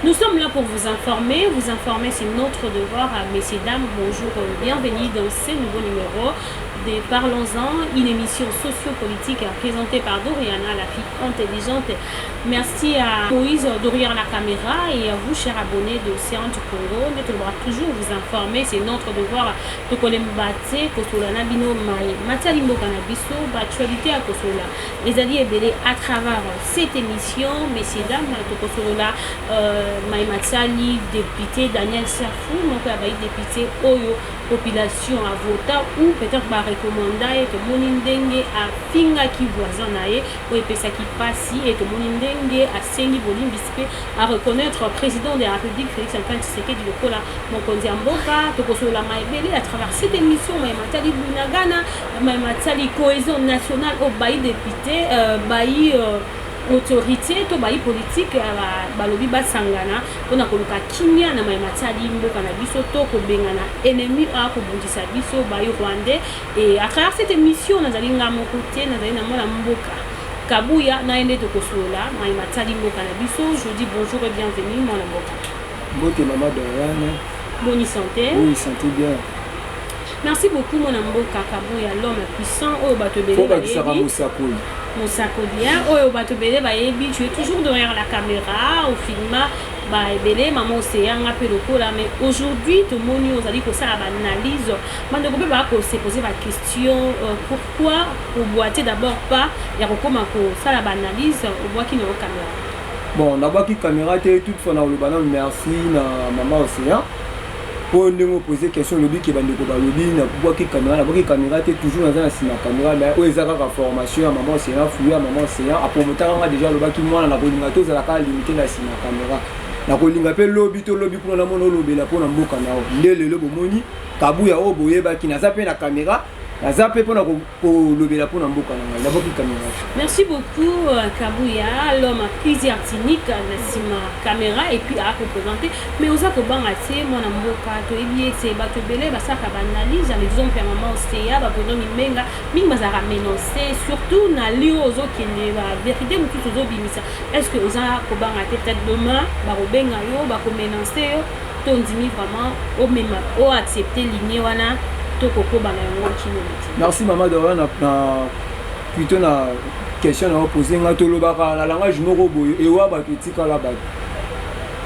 Nous sommes là pour vous informer. Vous informer, c'est notre devoir. Messieurs, dames, bonjour, bienvenue dans ce nouveau numéro de Parlons-en, une émission sociopolitique présentée par Doriana, la fille intelligente. Merci à Moïse derrière la caméra et à vous, chers abonnés de Séance du Congo. Nous devons toujours vous informer. C'est notre devoir de connaître Kosola Nabino Maï, Matalimbo Canabiso, actualité à Kosola. Les alliés belés à travers cette émission, messieurs, dames, de Kosola, Maï Matsali, député Daniel Safou, mon père député Oyo, population à voter ou peut-être par recommander que Monindenge a finga qui voisin nae ou et ça qui passe et que Monindenge a sengi bolim bispe à reconnaître président de la République Félix Antoine Tshisekedi du Kola Mokonzi Mboka to kosola maibele à travers cette émission Maïmatali Bunagana Maïmatali cohésion nationale au bail député bail autorité to bayi politique balobi basangana pona koluka kimia na Maïmatali mboka na biso to ko bengana ennemi a ko bundisa biso bayi rwandais et à travers cette émission nazali ngamo côté nazali na mona mboka Kabuya na ende to kosola Maïmatali mboka na biso. Je dis bonjour et bienvenue mon mboka. Mbote maman Doriana. Bonne santé. Oui, santé bien. Merci beaucoup mon mboka Kabuya, l'homme puissant au bateau belé. Faut pas que ça va Moussakoli. Moussakolia, oh bateau belé bayebi, tu es toujours derrière la caméra au film bah belé maman océan appel au là mais aujourd'hui tout le monde nous a dit que ça analyse. Maintenant on peut pas se poser la question pourquoi au boîtier d'abord pas il y a comment ça la analyse au bois qui n'a pas caméra. Bon, d'abord qui caméra était toute fois dans le banane merci na maman océan. Pour nous poser question le but qui va nous lobby na pourquoi qui caméra était toujours dans la caméra mais où ils ont la formation à maman océan fouiller à maman océan à pour monter déjà le bas qui moi na bolingato za la limiter la caméra. Na kolinga pe lobby to lobby pour na mono lobby la pour na mboka na o ndele le bomoni Kabuya o boyeba ki na zape na caméra na zape pour na ko lobby la pour na mboka na d'abord ki caméra. Merci beaucoup Kabuya, l'homme plusieurs techniques na sima caméra et puis à représenter mais oza ko banga te mon mboka to ebi ete ba to belé ba saka ba analyse les exemple ya maman Ostea ba pono mimenga mingi bazara menoncer surtout na lio ozo kende ba vérité mutu ozo bimisa. Est-ce que oza ko banga te peut-être demain ba robenga yo ba ko menoncer yo to ndimi vraiment au même au accepter ligne wana. Merci maman Doriana plutôt na question à poser ngato lobaka la langage moko boyo et wa ba kritika la ba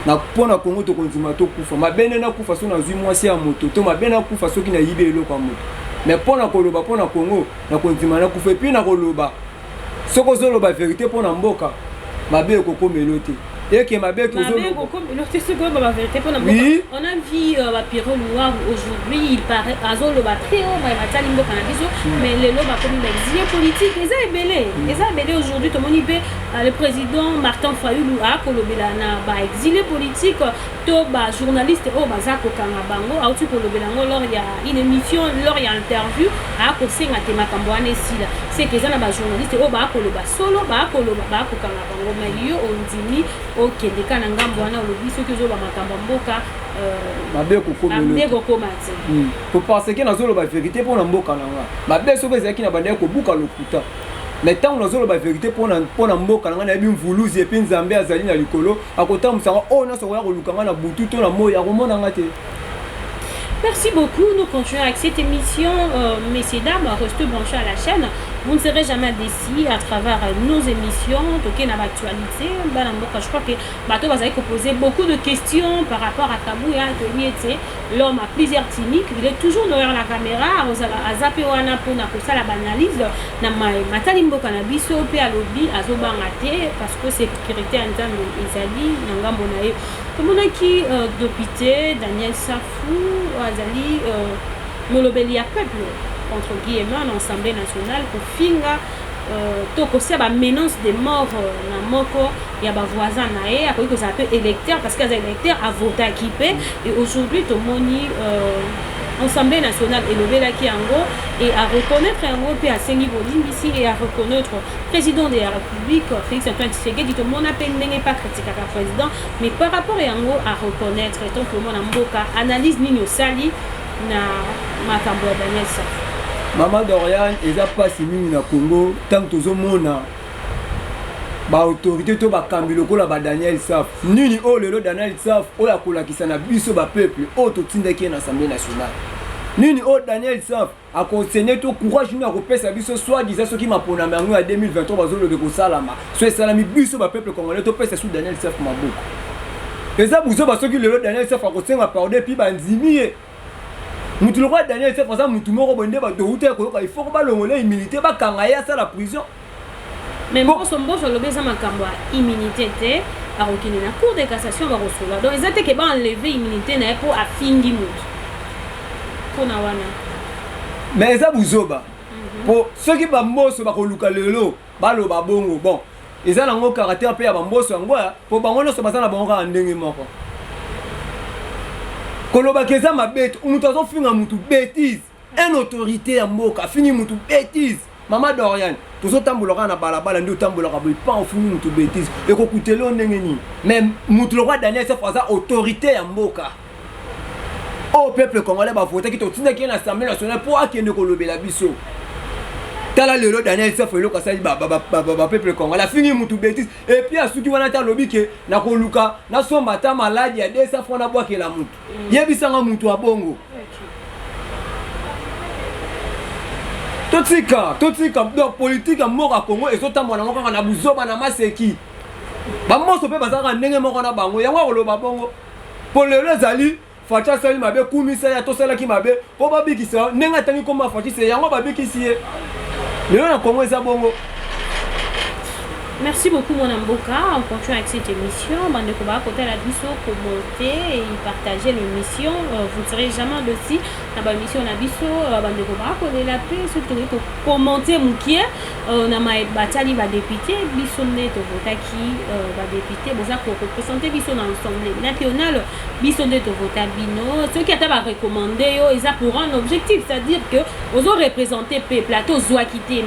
na pona Congo to konzima to kufa mabene na kufa so na zui mwasi ya moto to mabene na kufa so ki na yibe eloko moto mais pona koloba pona Congo na konzima na kufa puis na koloba soko zo loba vérité pona mboka mabe ko komelote. Et que ma belle on a vu Pierrot Loire aujourd'hui il paraît Azol le très haut mais les loba comme l'exilé politique les a belé aujourd'hui tout le monde le président Martin Fayulu a kolobela na ba exilé politique to ba journaliste au bazako kanga bango a tu kolobela lors il y a une émission lors il y a interview a ko senga te makambo anesila c'est que ça na ba journaliste au ba koloba solo ba koloba ba ko kanga bango mais yo on dit ok deka na ngambo wana olobi soki ozoba makambo mboka mabe kokomati po parce que nazoloba vérité mpona mboka nanga mabe soki ezalaki na bandeko kobuka lokuta mais ntango nazoloba vérité mpona mboka nanga nayebi mvuluzi epi nzambe azali na likolo akotambwisanga oyo nyonso koya kolukanga na butu to na moi akomonanga te. Merci beaucoup. Nous continuons avec cette émission. Messieurs, dames, restez branchés à la chaîne. Vous ne serez jamais déçus à travers nos émissions. Toqué dans l'actualité. Je crois que Bato va poser beaucoup de questions par rapport à Kabuya. L'homme a plusieurs techniques. Il est toujours derrière la caméra. À Zapewana pour la analyse. Matalimbo Canabiso, Péalobi, Azobangate, parce que sécurité interne Isali, Nangambonae. Comme on a qui député Daniel Safou, Azali, Molobeli à peuple, entre guillemets, l'Assemblée nationale, pour finga, toko c'est la menace de mort, na moko, il y a des voisins naé, après que ça peut électeur, parce qu'il y a des électeurs à voter équipé, et aujourd'hui, tout le monde Assemblée nationale est levée là qui en gros et à reconnaître un gros puis à Sengi Bolim ici et à reconnaître président de la République Félix Antoine Tshisekedi dit tout le monde appelle n'est pas critique à président mais par rapport à en gros à reconnaître tant que le monde en mboka analyse Nino Sali na makambo Daniel Safou. Maman Doriane eza pasi mingi na Congo tant que tozomona ba autorité to ba kambi lokola ba Daniel Saf nini o lelo Daniel Saf o ya kolakisa na biso ba peuple o to tindaki na Assemblée nationale nini o Daniel Saf a conseillé to courage ni a kopesa biso soit disant ce qui m'a pona mango en 2023 bazolo de kosalama so salami biso ba peuple congolais to pesa sous Daniel Saf maboko eza buzo ba soki lelo Daniel Saf a kosenga pardon puis banzimie mutu le roi Daniel Saf ça mutu moko bonde ba to uta ko il faut ba longole immunité ba kanga ya ça la prison. Mais moi, je le besoin de immunité, à la Cour de cassation va recevoir. Donc, ils ont été enlever l'immunité pour affingi mout. Pour Nawana. Mais ça vous zoba. Pour ceux qui vont mourir, ils vont lelo, balo babongo. Bon, ils ont un caractère peu à bamboso angwa. Pour bangono, ça passe na bangoka andenge moko. Koloba keza ma bête, umutazo finga mutu bêtise. Une autorité à moka fini mutu bêtise. Maman Dorian, tous autant tambolora na balabala ndio tambolora pas au fini mutu bêtise et ko kutelo ndenge ni. Mais mutu le roi Daniel c'est ça autorité à mboka. Au peuple congolais ba voter qui to tinda ki na Assemblée nationale pour akende ko lobela biso. Tala lelo Daniel c'est felo ka sali ba peuple congolais fini mutu bêtise et puis asuki wana ta lobi ke na ko luka na somba ta maladie ya 200 francs na bwa ke la mutu. Yebisanga mutu a bongo. Totika donc politique à mort à Congo et surtout moi na buzoba na maseki ba moso pe bazaka ndenge moko na bango yango koloba bongo pour le zali facha sali mabe kumisa ya tosala ki mabe po babikisa ndenge tangi koma fachi se yango babikisi ye lelo na Congo eza bongo. Merci beaucoup mon Mboka, on continue avec cette émission. Bande Koba côté la biso commenter et partager l'émission. Vous ne serez jamais aussi dans la mission na biso bande Koba côté la paix surtout que commenter mukie na ma batali va député biso net votaki va député boza ko représenter biso dans l'Assemblée nationale biso net vota bino ceux qui étaient va recommander yo ils a pour un objectif c'est-à-dire que aux représenter plateau zoa quitter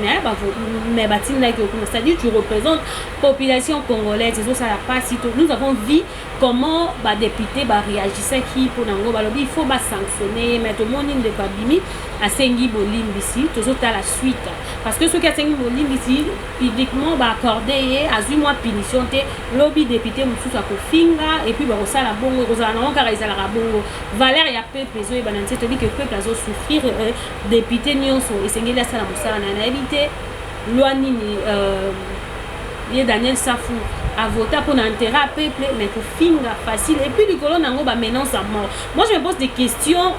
mais batinda que c'est-à-dire tu représentes population congolaise et ça la passe nous avons vu comment ba député ba réagissait qui pour nango balobi il faut ba sanctionner mettre mon ligne de Kabimi à Sengi Bolimbi ici tout ça la suite parce que ceux qui a Sengi Bolimbi ici publiquement ba accorder à 8 mois punition té lobby député mususu a kofinga et puis ba osala bongo kozala na ngara izala bongo valeur ya peuple zo e bananti to dit que peuple azo souffrir député nyonso et sengeli asala musala na éviter loi nini Daniel Safou a voté pour l'intérêt à peuple, mais pour finir facile. Et puis, le colon n'a pas menace à mort. Moi, je me pose des questions.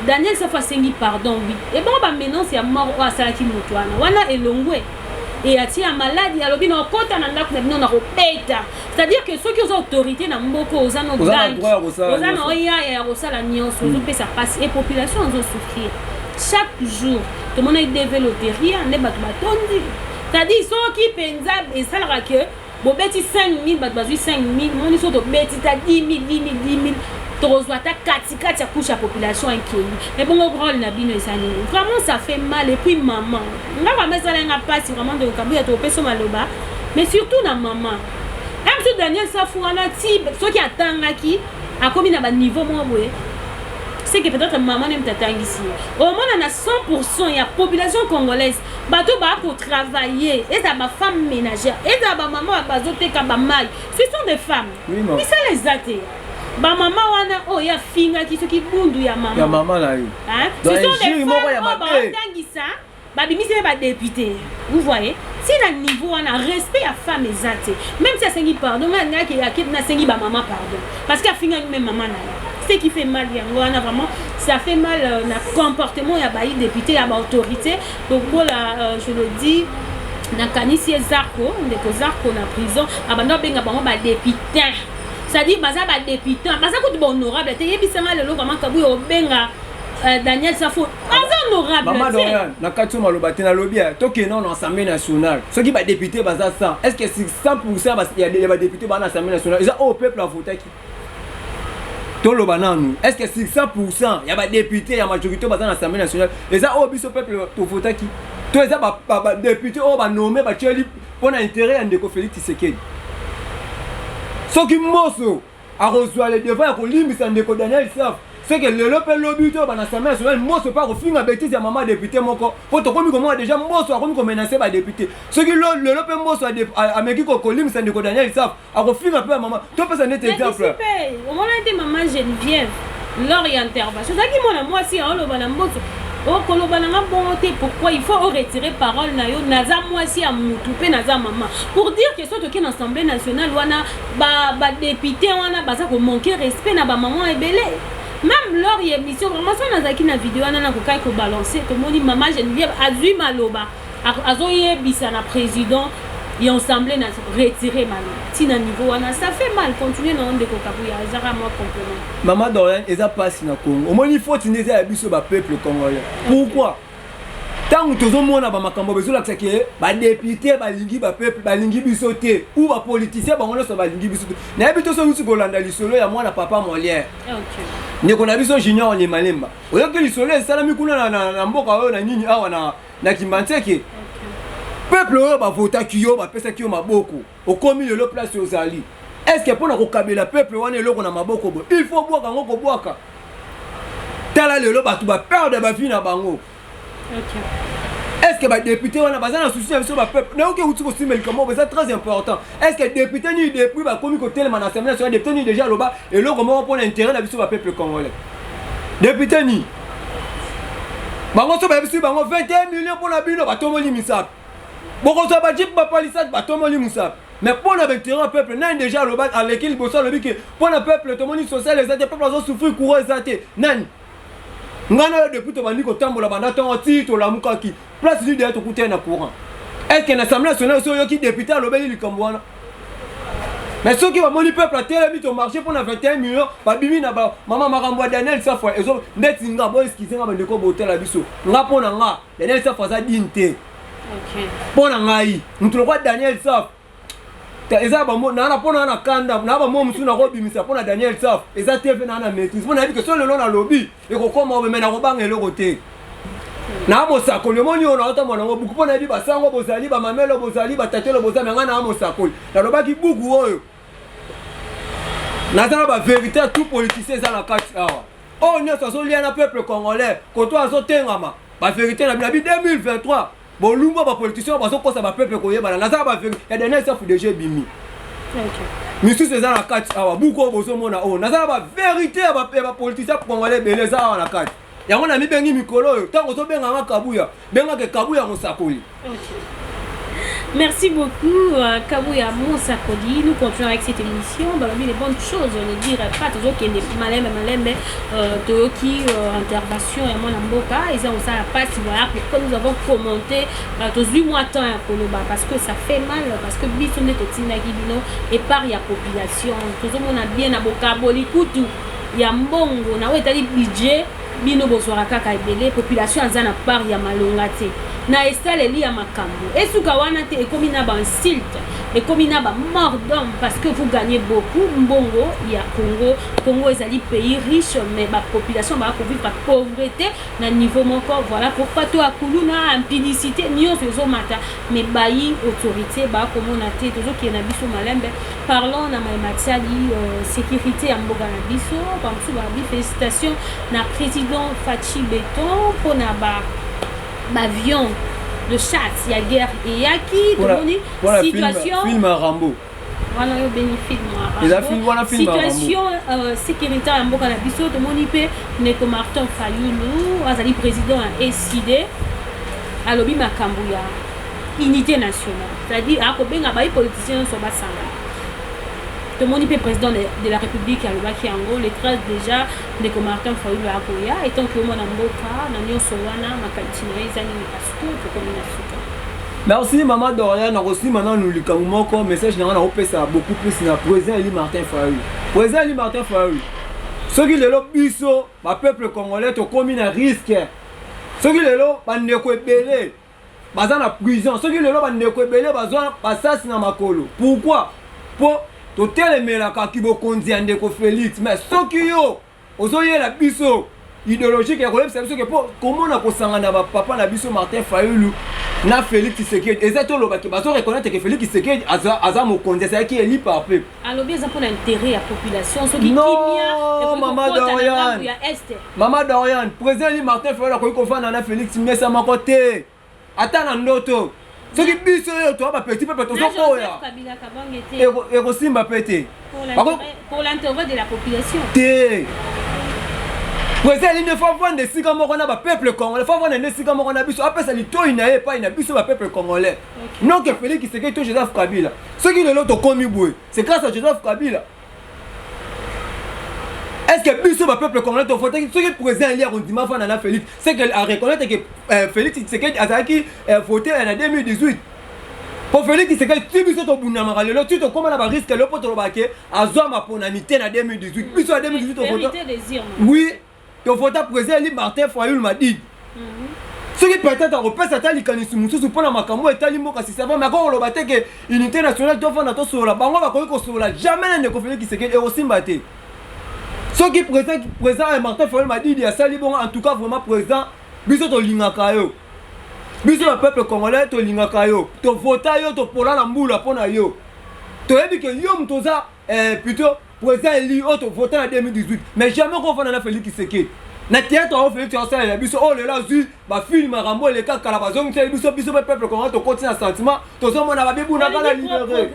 Daniel Safou a sengi pardon, oui. Et bon, bah, menace à mort, ou à Salaki Moutouana. Wana est longwe. Et à tia maladie, à l'objet, on compte en allant, on a repété. C'est-à-dire que ceux qui ont autorité, dans Mboko, aux anos gangs, aux anos oya et aux salanions, aux ça passe. Et la population, ont souffrir. Chaque jour, tout le monde est développé, rien n'est pas tondi. C'est-à-dire, ceux qui pensent et ça leur que bon bêtis 5 000, bah 5 000, mon ils sont de bêtis, t'as 10 000, 10 000, 10 000, tu reçois ta 4 couche à population inquiète. Mais bon, au grand nabino et ça vraiment ça fait mal et puis maman. On va mettre ça là pas si vraiment de Kabu à ton peso maloba, mais surtout la maman. Même si Daniel Safou en a type, ceux qui attendent là qui a commis à bas niveau moi ouais. C'est que peut-être maman n'aime t'attendre ici. Au moins, on a 100%, il y a population congolaise. Bateau pour travailler. Et ça ma femme ménagère. Et ça ma maman a bazoté comme mal. Ce sont des femmes. Oui, maman. Mais ça les athées. Ba maman wana oh ya finga qui ce qui bundu ya maman. Ya maman là. Hein? Ce sont des femmes qui ça. Ba bimi c'est ba député. Vous voyez? Si na niveau on a respect à femme et athées. Même si ça sengi pardon, nga qui a na sengi ba maman pardon. Parce qu'à finga même maman là. Ce qui fait mal, vraiment, ça fait mal le comportement, il y a des députés, il y a des autorités. Donc, voilà, je le dis, il y a des Zarko, en prison, il y a des députés. C'est-à-dire, il y a des députés, il y a des honorables. Il y a des Daniel Safou, pas honorable. Maman Dorian, na katu malobate na lobby, toke non l'Assemblée nationale. Ceux qui va député baza ça. Est-ce que c'est 100% il y a des députés dans l'Assemblée nationale? Ils ont au peuple à voter qui? Est-ce que c'est 100%? Il y a des députés, il y a majorité dans l'Assemblée nationale. Et ça, au peuple au voter qui? Tous les députés ont nommé pour l'intérêt de Félix Tshisekedi. Ceux qui mosso à reçoit les devants pour limiter Daniel Saf. c'est que le lopé lobby to bana Assemblée nationale moi c'est pas refinga bêtise ya maman député moko pour to komi comment déjà moi soit comme menacer ba député ce qui le lopé moi soit a meki ko kolim ça ndiko Daniel Saf a refinga peu maman to pesa net exemple au moment été maman Geneviève leur intervention ça qui moi si on le bana mboso o koloba na bonté pourquoi il faut retirer parole na yo naza moi si a mutu pe naza maman pour dire que soit qui dans l'Assemblée nationale wana ba député wana baza ko manquer respect na ba maman ebele même leur émission vraiment ça nazaki na vidéo wana ko kai ko balancer tout le monde dit maman Geneviève azui maloba azoye bisa na président et Assemblée nationale retirer maloba tina niveau wana ça fait mal continuer na onde ko kabuya azara moi complément maman Dorian eza passe na Congo au moins il faut tiner ya biso ba peuple congolais pourquoi tant que tozomona ba makambo bezola que ba député ba lingi ba peuple ba lingi biso te ou ba politicien ba ngona so ba lingi biso na bito so musu kolanda lisolo ya mwana papa Molière OK ndeko na biso junior on malemba oyoki lisolo esalami kuna na mboka oyo na nini awa na Kimbantseke peuple oyo ba vota kiyo ba pesa kiyo maboko okomi lelo place ozali est-ce que pour na kokabela peuple wana eloko na maboko bo il faut boka ngoko boka tala lelo batu ba perdre ba vie na bango OK est-ce que ba député wana baza na souci sur ba peuple na oké uti ko simel comment c'est très important est-ce que député ni depuis ba komi ko tellement na Assemblée nationale député ni déjà loba eloko mo pour l'intérêt na biso ba peuple congolais député ni bango so ba biso bango 21 millions pour la bino ba tomoli misap boko so ba jip ba palissade ba tomoli musap mais pour l'intérêt peuple nan déjà loba à l'équipe bosso lobi que pour le peuple tomoni social les peuple ont souffrir courant zate nan ngana depuis to bandi ko tambola banda tongo ti to la mukaki place du derrière to couter na courant est-ce que l'Assemblée nationale so yoki député lobeli likamwana mais ceux qui va moni peuple à tel mi to marché pour na 21 millions ba bimi na ba maman makambo Daniel Saf ezo ndeti nga bo eskize nga bandeko botela biso nga pona nga Daniel Saf za dinte OK pona ngai mutu lokwa Daniel Saf eza ba mo na pona na kanda na ba mo musu na ko bimisa pona Daniel Saf eza TV na na maîtrise pona bi que so lelo na lobby e ko koma o mena ko banga eloko te na mo sakoli moni ona ota mwana ngo buku pona bi basango bozali ba mamelo bozali ba tatelo bozali nga na mo sakoli na lobaki buku oyo na zana ba vérité tout politicien za na kati awa oh nyoso so lia na peuple congolais ko to azo tengama ba vérité na bi 2023 bolumba ba politicien ba so kosa ba peuple ko yeba na za ba vérité ya Daniel Saf déjà bimi OK misu za na kati awa buku bozo mona oh na za ba vérité ba politicien congolais beleza awa na kati yango na mibengi mikolo oyo tango so benga nga kabuya benga ke kabuya mosakoli OK merci beaucoup Kabuya Monsakoli nous continuons avec cette émission bah les bonnes choses on ne dirait pas toujours qu'il y a des malem qui intervention et mon amboka et ça on ça pas si voilà pourquoi nous avons commenté tous 8 mois temps parce que ça fait mal parce que biso ne totina kibino et par ya population tout le monde a bien aboka bolikutu ya mbongo na wetali budget bino bozwaka kaka ebele population aza na part ya malonga te na esaleli ya makambo esuka wana te ekomi na bansilte ekomi na bamort d'homme parce que vous gagnez beaucoup mbongo ya Congo ezali pays riche mais bapopulation bakovivre pa pauvreté na niveau moko voilà pourquoi to akulu na impunicité nyonso ezomata mais bayi autorité bakomona te tozokende na biso malembe parlons na matiali sécurité ya mboka na biso pamsu babi félicitations na président Fachi Beton pour na avion de chasse ya guerre et yaki voilà situation film Rambo voilà yo bénéfice moi situation sécuritaire ya mboka na biso to moni pe Neko Martin Fayulu azali président ya SID alobi makambo ya unité nationale c'est-à-dire akobenga ba politiciens so basanga tout le monde est président de la République à l'Obaki Ango, les 13 déjà, de Martin Fayulu à Koya, et tant que mon amboka, Nanyo Sowana, ma qualité, Zani Pasco, pour qu'on ait merci maman Dorian, on a reçu maintenant nous le message général on ça beaucoup plus na président Eli Martin Fayulu. Président Eli Martin Fayulu. Ceux qui le biso, ma peuple congolais to comme un risque. Ceux qui le bande ko belé, bazan na prison. Ceux qui le bande ko belé bazan passas na makolo. Pourquoi? Pour totelemela ka kibokonzi ya ndeko Félix mais soki yo ozoyela biso idéologique ya koyebisa biso ke po komona kosangana bapapa na biso Martin Fayulu na Félix Tshisekedi eza tolobaki bazo reconnaître que Félix Tshisekedi aza mokonzi ezalaki eli par peuple alobi eza mpona intérêt ya population soki kimia Mama Dorian président eli Martin Fayulu akoki kofanda na Félix Mesa moko te ata na ndoto soki biso oyo toa bapetit peuple tozokoya ekosimba mpe te pour l'intérêt de la population te président il ne faut vendre esika moko na bapeuple congolais faut vendre esika moko na biso apesa litoi na ye epai na biso bapeuple congolais non que Félix Tshisekedi to Joseph Kabila soki lelo tokomi boye c'est grâce à Joseph Kabila. Est-ce que biso bapeuple congolais tofotaki soki président eli akondima fanda na Félix c'est que a reconnaître que Félix Tshisekedi azalaki voté en 2018 pour Félix Tshisekedi ti biso tobundamaka lelo ti tokóma na barisque lelo mpo tolobake azwa maponamité na 2018 biso ya 2018 tofota oui tofota président eli Martin Fayulu Madidi soki peut-être akopesa ata likanisi mosusu mpona makambo etali mboka sisava me akokoloba te ke unité nationale tofanda tosolola bango bakoki kosolola jamais na ndeko Félix Tshisekedi ekosimba te soki président Martin Fayulu Madidi asali bongo en tout cas vraiment président biso tolingaka yo biso le peuple congolais tolingaka yo tovota yo topola na mbula mpona yo toyebi ke yo moto oza plutôt président eli oyo tovota na 2018 mais jamais kofanda na Félix Tshisekedi na théâtre oyo Félix asalela biso oyo lelo azwi bafilme makambo eleka kala bazongiseli biso mpe peuple congolais tokoti na sentiment tozomona babebunaka na libéré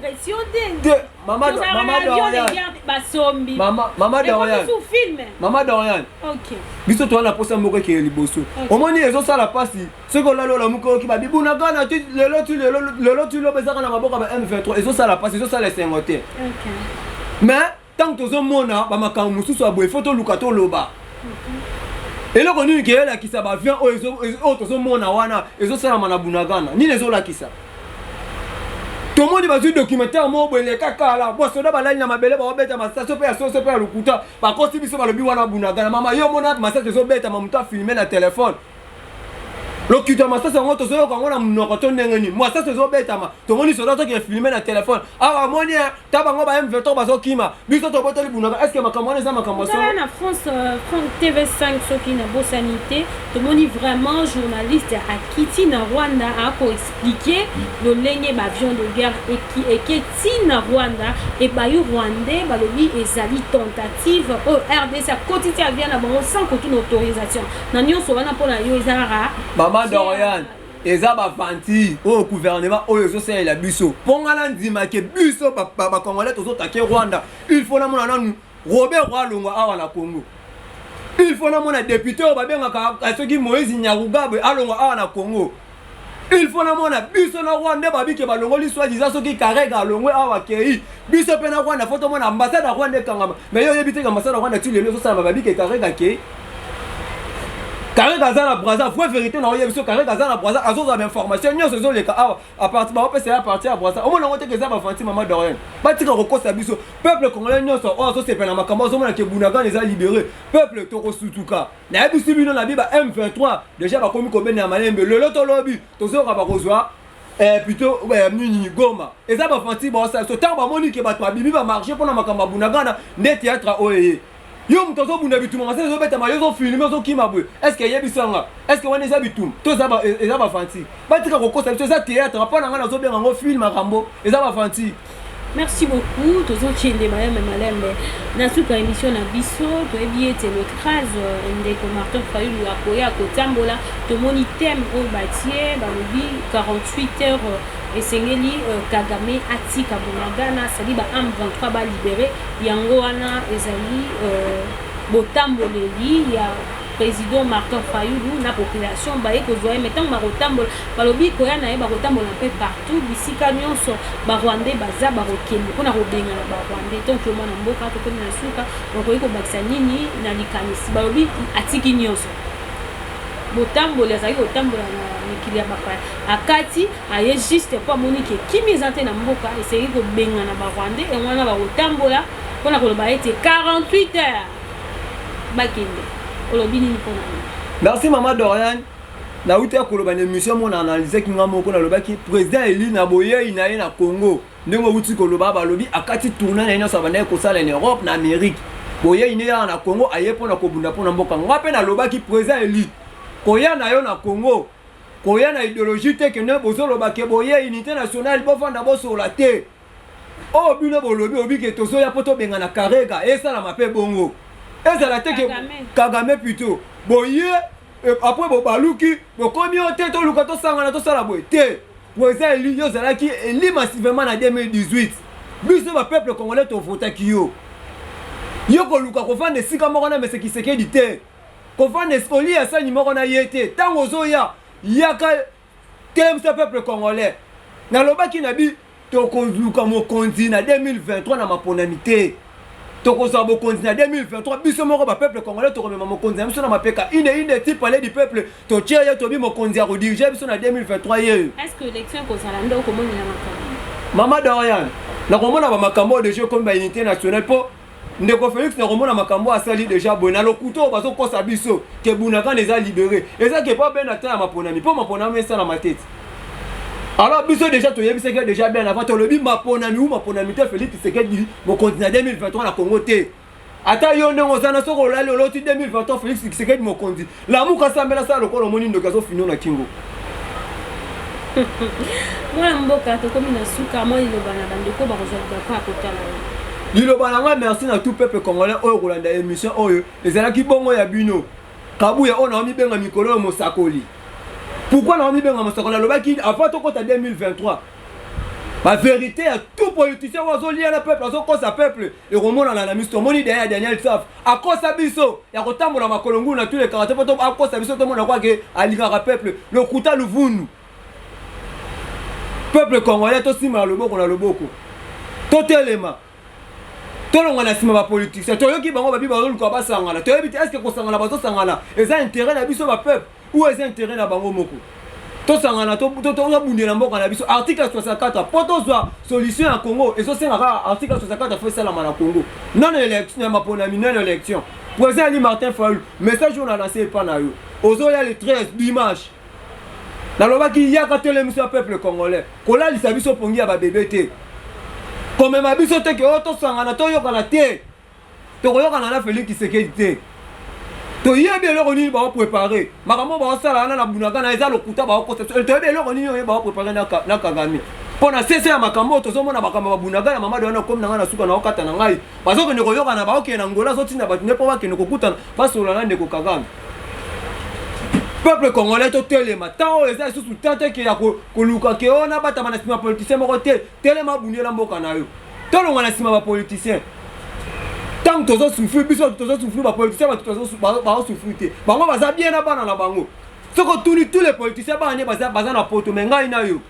Mama Dorian biso toza na posa moko ekeye liboso omoni ezosala mpasi soki olali olamuki oyoki babibunaka na lelo ti loba ezaka na maboko ya M23 ezosala mpasi ezosala esengo te mais tant tozomona bamakambo mosusu ya boye fo toluka toloba eloko nini ke elakisa bavian oyo tozomona wana ezosalama na bunagana nini ezolakisa tomoni bazwi documentaire moko boye eleka kala basoda balali na mabele baobeta mastation mpe ya soso mpe ya lokuta bakosi biso balobi wana bunagana mama yo mona mastation ezobetama moto afilme na telefone lokuta masasi yango tozoyoka yango na monoko to ndenge nini masasi ezobetama tomoni soda toki efilme na telefone awa moni ta bango ba M23 bazokima biso tobotoli bunaka est-ce que makambo wana eza makambo so na France TV5 soki na bosanité tomoni vraiment journaliste akiti na Rwanda akoexpliquer lolenge bavion de guerre eketi na Rwanda e bayo rwandais balobi ezali tentative au RDC quotidien vient na bango sans aucune autorisation na nyonso wana mpona yo ezara Mama Dorian eza bavanti oyo gouvernement oyo ezosalela biso mponga na ndima ke biso bakongolais tozotake Rwanda il faut namona nanu Robert Rwalongwa awa na Congo il faut namona député oyo babengaka soki Moïse Nyarugabwe alongwa awa na Congo il faut namona biso na Rwanda babike balongoli soi-disant soki Karega alongwe awa kei biso mpe na Rwanda fo tomona ambassade ya Rwanda ekangama mais yo yebi te ambassade ya Rwanda ti lelo ezosala babike Karega kei Karega aza na Brazza vraie vérité na oyebi so Karega aza na Brazza azoza information nyonso ezoleka awa a partir ba opesa ya partir ya Brazza omona ngo te ke za bafanti Mama Dorian batika kokosa biso peuple congolais nyonso oyo azosepela makambo azomona ke Bunagana eza libéré peuple tokosutuka na yebi si bino na biba M23 déjà bakomi kobene ya malembe lelo tolobi tozoka bakozwa plutôt nini Goma eza bafanti baosala so ntango bamoni ke bato babimi bamarché mpona makambo ya Bunagana nde théâtre oyo yo moto azobunda bituma masasi ezobetama yo ozofilme ozokima boye est ce que yebisanga est ce que wana eza bituma to eza bafanti batika kokosa biso eza théâtre mpo na ngai nazobenga yango filme makambo eza bafanti. Merci beaucoup. Tozokende malembe na suka émission na biso toyebi ete le crase ndeko Martin Fayulu akoya kotambola tomoni thème oyo batie balobi 48 heures esengeli Kagame atika Bunagana sali ba M23 ba libéré yango wana ezali botamboleli ya président Martin Fayulu na population baye kozwa mettons barotambola balobi koya na ye barotambola un peu partout bisika nyonso ba Rwandais baza barokende mpona kobenga na ba Rwandais donc yo mwana mboka tokoni na suka bakoki kobakisa nini na likanisi balobi atiki nyonso botambola ezali kotambola na mikili ya bapaya akati aye juste po amoni ke kimi eza te na mboka esengeli kobenga na ba Rwandais yango wana bakotambola mpona koloba ete 48 heures bakende. Merci Mama Dorian. Na uti ya koloba na émission mon analyse ki ngamo ko na lobaki président Eli na boye ina na Congo. Ndenge uti koloba balobi akati tourner na ino sa bana ko sala en Europe na Amérique. boye ine ya na Congo aye pona kobunda pona mboka ngape na lobaki président Eli koya na yo na Congo koya na idéologie te que ne bozo lobaki boye unité nationale bo fanda bo sur la terre oh bino bolobi obi ke tozo ya poto benga na karega esa na mape bongo esa la te que Kagame plutôt boye après bo baluki bo komi o te to luka to sangana to sala boye te président Eli yo zalaki Eli massivement na 2018 biso ba peuple congolais to votaki yo yo koluka kofanda esika moko na mese Kisekedi te kofanda esoli ya sani moko na ye te ntango ozoya yaka telemisa peuple congolais nalobaki na bi tokoluka mokonzi na 2023 na maponami te tokozwa bokonzi na 2023 biso moko ba peuple congolais tokomema mokonzi na biso na mapeka ine ti palais du peuple totie ye tobi mokonzi ya kodirige biso na 2023 ye est-ce que l'élection kozala nde okomonela makambo mama Dorian nakomona bamakambo deja comme ba unité nationale po ndeko Félix nakomona makambo asali déjà boye na lokuto bazokosa biso ke bunaka eza libéré eza ke pa ben ata ya maponami po maponami esala matete alors biso déjà toyebisaki déjà bien avant tolobi maponami ou maponami te Félix Tshisekedi mokonzi na 2023 na Congo te ata yo ndenge oza na soko olali oloti 2023 Félix Tshisekedi mokonzi lamuka sambela sala lokola omoni ndoki azofino na kingo mwana mboka tokomi na suka moi liloba na bandeko bakozwa libaka akotala liloba na nga merci na tout peuple congolais oyo kolanda émission oyo ezalaki bongo ya bino kabuya oyo naomi benga mikolo oyo mosakoli pourquoi naomi benga mosakoli alobaki avant tokota 2023 ba vérité ya tout politicien oyo azolia na peuple azokosa peuple ekomonana na miso tomoni deye ya Daniel Saf akosa biso ya kotambola makolo ngulu na tous les karaté po akosa biso tomona kwake alingaka peuple lokuta luvundu peuple congolais tosimala loboko na loboko totelema tolonga na sima ba politicien toyoki bango babi bazoluka basangana toyebi te est-ce que kosangana bazosangana eza intérêt na biso ba peuple ou eza intérêt na bango moko tosangana tozabundela mboka na biso article 64 po tozwa solution ya Congo ezosengaka article 64 fo esalama na Congo non élection ya maponami non élection président Ali Martin Fayulu message on a lancé epa na yo ozoya le 13 dimanche nalobaki yaka telemisa peuple congolais kolalisa biso pongi ya babebe te komema biso te ke oyo tosangana toyokana te tokoyokana na Félix Tshisekedi te toyebi eloko nini baoprépare makambo baosala wana na bunaka na eza lokuta baokosa toyebi eloko nini oyo baoprépare na Kagame mpo na sese ya makambo oyo tozomona makambo babunaka na mamadi wana komi na ngai na suka na okata na ngai bazokende koyokana baokende na ngola azotinda bato nde mpo bakende kokutana basola na ndeko Kagame peuple congolais totelema ntango oyo eza lisusu tante ke ya koluka ke oyo na batama na nsima politicien moko te telema abundela mboka na yo tolonga na nsima bapoliticien ntango tozosufri biso tozosufri bapoliticien bato bazosufri te bango baza bien na bana na bango soki otuni tous les politiciens bana nde baza na poto me ngai na yo.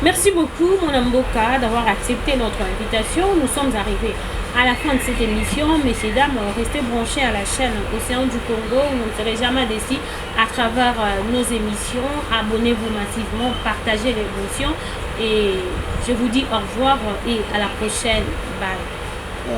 Merci beaucoup, mon Mboka, d'avoir accepté notre invitation. Nous sommes arrivés à la fin de cette émission. Messieurs, dames, restez branchés à la chaîne Océan du Congo. Vous ne serez jamais déçus à travers nos émissions. Abonnez-vous massivement, partagez l'émission. Et je vous dis au revoir et à la prochaine. Bye.